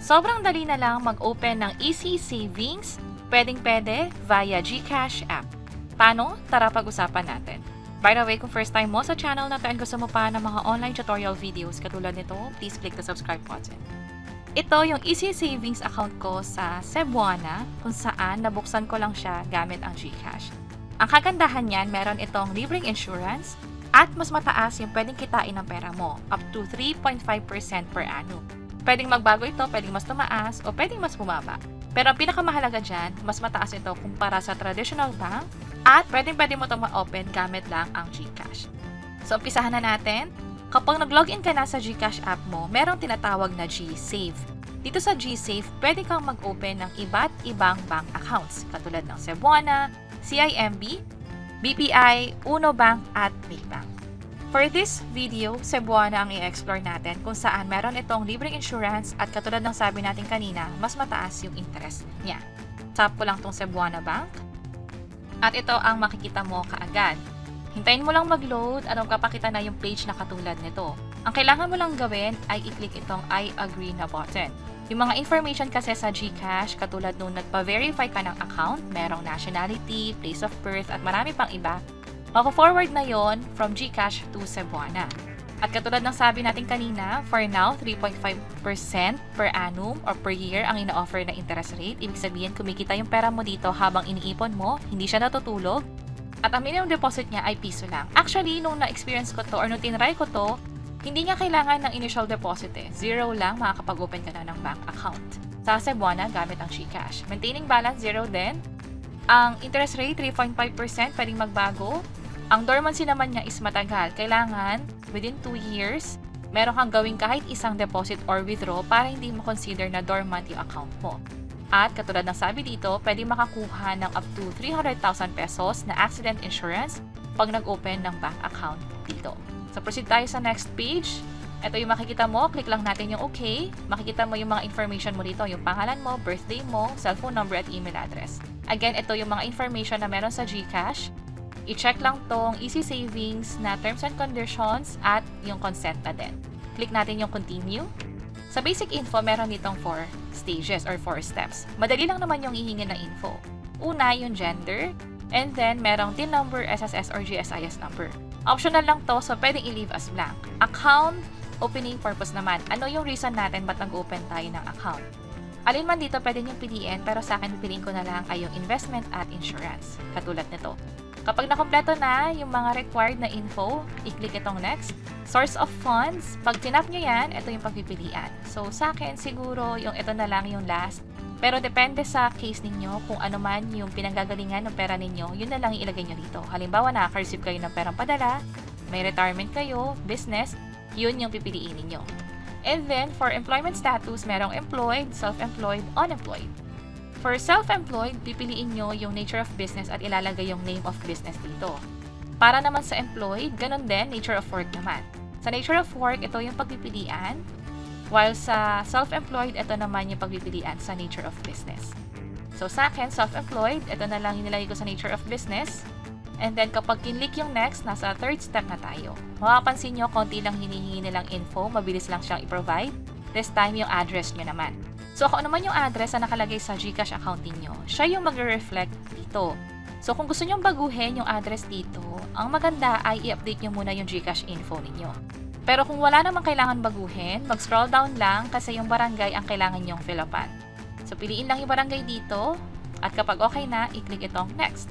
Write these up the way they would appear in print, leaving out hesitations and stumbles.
Sobrang dali na lang mag-open ng Easy Savings, pwedeng-pwede via GCash app. Paano? Tara pag-usapan natin. By the way, kung first time mo sa channel na to and gusto mo pa ng mga online tutorial videos katulad nito, please click the subscribe button. Ito yung Easy Savings account ko sa Cebuana, kung saan nabuksan ko lang siya gamit ang GCash. Ang kagandahan niyan, meron itong libreng insurance at mas mataas yung pwedeng kitain ng pera mo, up to 3.5% per annum. Pwedeng magbago ito, pwedeng mas tumaas, o pwedeng mas bumaba. Pero ang pinakamahalaga dyan, mas mataas ito kumpara sa traditional bank at pwede mo ito ma-open gamit lang ang GCash. So, umpisahan na natin. Kapag nag-login ka na sa GCash app mo, merong tinatawag na GSave. Dito sa GSave, pwede kang mag-open ng iba't ibang bank accounts katulad ng Cebuana, CIMB, BPI, Uno Bank at Maybank. For this video, Cebuana ang i-explore natin kung saan meron itong libreng insurance at katulad ng sabi natin kanina, mas mataas yung interest niya. Tap ko lang tong Cebuana Bank at ito ang makikita mo kaagad. Hintayin mo lang mag-load at magpapakita na yung page na katulad nito. Ang kailangan mo lang gawin ay i-click itong I agree na button. Yung mga information kasi sa GCash, katulad nung nagpa-verify ka ng account, merong nationality, place of birth at marami pang iba, mapa-forward na yon from GCash to Cebuana. At katulad ng sabi natin kanina, for now, 3.5% per annum or per year ang ina-offer na interest rate. Ibig sabihin, kumikita yung pera mo dito habang iniipon mo, hindi siya natutulog. At ang minimum deposit niya ay piso lang. Actually, nung na-experience ko to or nung tinry ko to, hindi niya kailangan ng initial deposit eh. Zero lang, makakapag-open ka na ng bank account. Sa Cebuana, gamit ang GCash. Maintaining balance, zero din. Ang interest rate, 3.5%, pwedeng magbago. Ang dormancy naman niya is matagal. Kailangan, within 2 years, meron kang gawin kahit isang deposit or withdraw para hindi mo consider na dormant yung account mo. At katulad ng sabi dito, pwede makakuha ng up to 300,000 pesos na accident insurance pag nag-open ng bank account dito. So proceed tayo sa next page. Ito yung makikita mo, click lang natin yung OK. Makikita mo yung mga information mo dito, yung pangalan mo, birthday mo, cellphone number at email address. Again, ito yung mga information na meron sa GCash. I-check lang tong Easy Savings na terms and conditions at yung consent na din. Click natin yung continue. Sa basic info, meron ditong 4 stages or 4 steps. Madali lang naman yung hihingin na info. Una, yung gender, and then merong TIN number, SSS or GSIS number. Optional lang to, so pwedeng i-leave as blank. Account opening purpose naman. Ano yung reason natin ba't nag-open tayo ng account? Alin man dito pwede niyong piliin, pero sa akin pipiliin ko na lang ay yung investment at insurance. Katulad nito. Kapag nakompleto na yung mga required na info, i-click itong next. Source of funds, pag tinap nyo yan, ito yung pagpipilian. So sa akin siguro yung ito na lang yung last. Pero depende sa case ninyo kung ano man yung pinanggagalingan ng pera ninyo, yun na lang ilagay nyo dito. Halimbawa, nakaka-receive kayo ng perang padala, may retirement kayo, business, yun yung pipiliin ninyo. And then, for employment status, merong employed, self-employed, unemployed. For self-employed, pipiliin nyo yung nature of business at ilalagay yung name of business dito. Para naman sa employed, ganun din, nature of work naman. Sa nature of work, ito yung pagpipilian. While sa self-employed, ito naman yung pagpipilian sa nature of business. So sa akin, self-employed, ito na lang yung nilagay ko sa nature of business. And then kapag kinlik yung next, nasa third step na tayo. Makapansin nyo, konti lang hinihingi nilang info, mabilis lang siyang i-provide. This time, yung address nyo naman. So kung ano man yung address na nakalagay sa GCash account niyo, siya yung magre-reflect dito. So kung gusto nyo baguhin yung address dito, ang maganda ay i-update nyo muna yung GCash info ninyo. Pero kung wala namang kailangan baguhin, mag-scroll down lang kasi yung barangay ang kailangan nyong fill upan. So piliin lang yung barangay dito at kapag okay na, i-click itong next.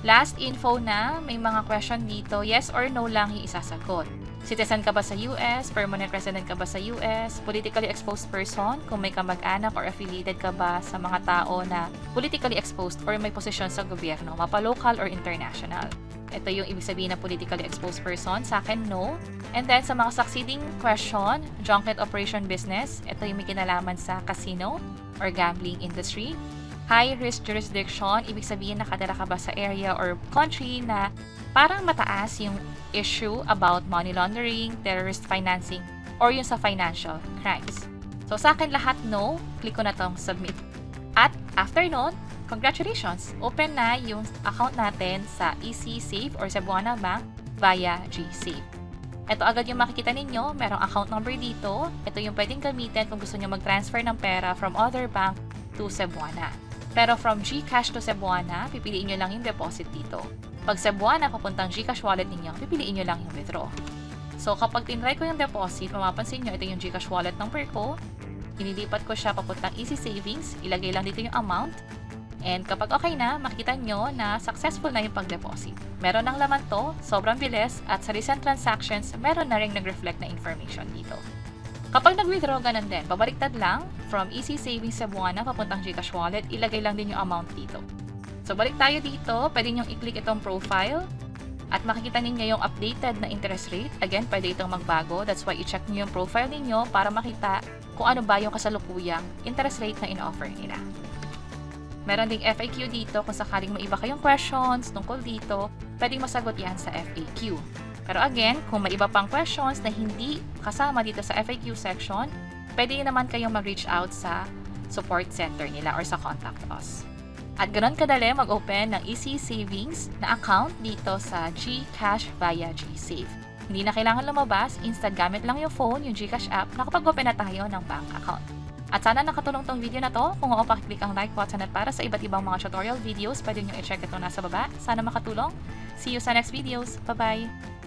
Last info na, may mga question dito, yes or no lang yung isasagot. Citizen ka ba sa US? Permanent resident ka ba sa US? Politically exposed person? Kung may kamag-anak or affiliated ka ba sa mga tao na politically exposed or may posisyon sa gobyerno, mapa-local or international? Ito yung ibig sabihin ng politically exposed person. Sa akin, no. And then, sa mga succeeding question, junket operation business, ito yung may kinalaman sa casino or gambling industry. High-risk jurisdiction, ibig sabihin nakatira ka ba sa area or country na parang mataas yung issue about money laundering, terrorist financing, or yung sa financial crimes. So sa akin lahat no, click ko na tong submit. At after nun, congratulations! Open na yung account natin sa Easy Save or Cebuana Bank via GSave. Ito agad yung makikita ninyo, merong account number dito. Ito yung pwedeng gamitin kung gusto nyo mag-transfer ng pera from other bank to Cebuana. Pero from GCash to Cebuana, pipiliin nyo lang yung deposit dito. Pag Cebuana papuntang GCash wallet ninyo, pipiliin nyo lang yung withdraw. So kapag tinry ko yung deposit, mapapansin nyo ito yung GCash wallet number ko. Inilipat ko siya papuntang Easy Savings, ilagay lang dito yung amount. And kapag okay na, makita nyo na successful na yung pag-deposit. Meron ng laman to, sobrang bilis, at sa recent transactions, meron na rin nag-reflect na information dito. Kapag nag-withdraw, ganun din. Pabaliktad lang, from Easy Savings Cebuana papuntang GCash Wallet, ilagay lang din yung amount dito. So balik tayo dito, pwede nyo i-click itong profile, at makikita ninyo yung updated na interest rate. Again, pwede itong magbago, that's why i-check nyo yung profile ninyo para makita kung ano ba yung kasalukuyang interest rate na in-offer nila. Meron ding FAQ dito kung sakaling may iba kayong questions tungkol dito, pwedeng masagot yan sa FAQ. Pero again, kung may iba pang questions na hindi kasama dito sa FAQ section, pwede naman kayong mag-reach out sa support center nila or sa contact us. At ganoon kadali mag-open ng Easy Savings na account dito sa GCash via GSave. Hindi na kailangan lumabas, instant gamit lang yung phone, yung GCash app, nakapag-open na tayo ng bank account. At sana nakatulong tong video na to. Kung oo, pakiclick ang like button at para sa iba't ibang mga tutorial videos, pwede nyo i-check ito nasa baba. Sana makatulong. See you sa next videos. Bye-bye!